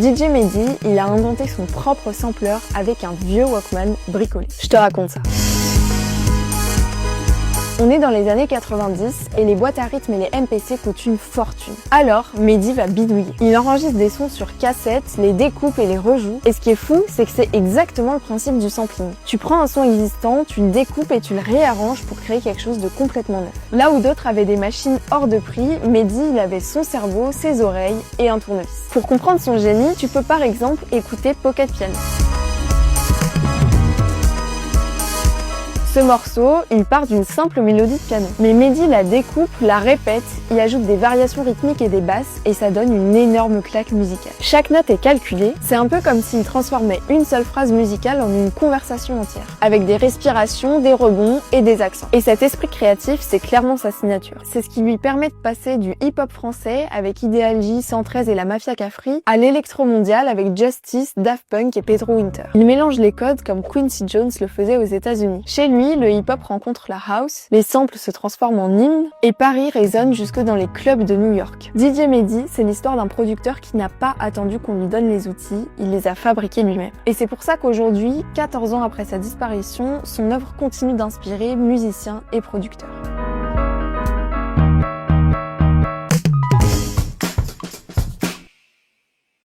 DJ Mehdi, il a inventé son propre sampler avec un vieux Walkman bricolé. Je te raconte ça. On est dans les années 90 et les boîtes à rythme et les MPC coûtent une fortune. Alors, Mehdi va bidouiller. Il enregistre des sons sur cassette, les découpe et les rejoue. Et ce qui est fou, c'est que c'est exactement le principe du sampling. Tu prends un son existant, tu le découpes et tu le réarranges pour créer quelque chose de complètement neuf. Là où d'autres avaient des machines hors de prix, Mehdi, il avait son cerveau, ses oreilles et un tournevis. Pour comprendre son génie, tu peux par exemple écouter Pocket Piano. Ce morceau, il part d'une simple mélodie de piano. Mais Mehdi la découpe, la répète, y ajoute des variations rythmiques et des basses et ça donne une énorme claque musicale. Chaque note est calculée, c'est un peu comme s'il transformait une seule phrase musicale en une conversation entière, avec des respirations, des rebonds et des accents. Et cet esprit créatif, c'est clairement sa signature. C'est ce qui lui permet de passer du hip-hop français avec Ideal J, 113 et la Mafia Cafri à l'électro mondial avec Justice, Daft Punk et Pedro Winter. Il mélange les codes comme Quincy Jones le faisait aux États-Unis. Chez lui, le hip-hop rencontre la house, les samples se transforment en hymnes et Paris résonne jusque dans les clubs de New York. DJ Mehdi, c'est l'histoire d'un producteur qui n'a pas attendu qu'on lui donne les outils, il les a fabriqués lui-même. Et c'est pour ça qu'aujourd'hui, 14 ans après sa disparition, son œuvre continue d'inspirer musiciens et producteurs.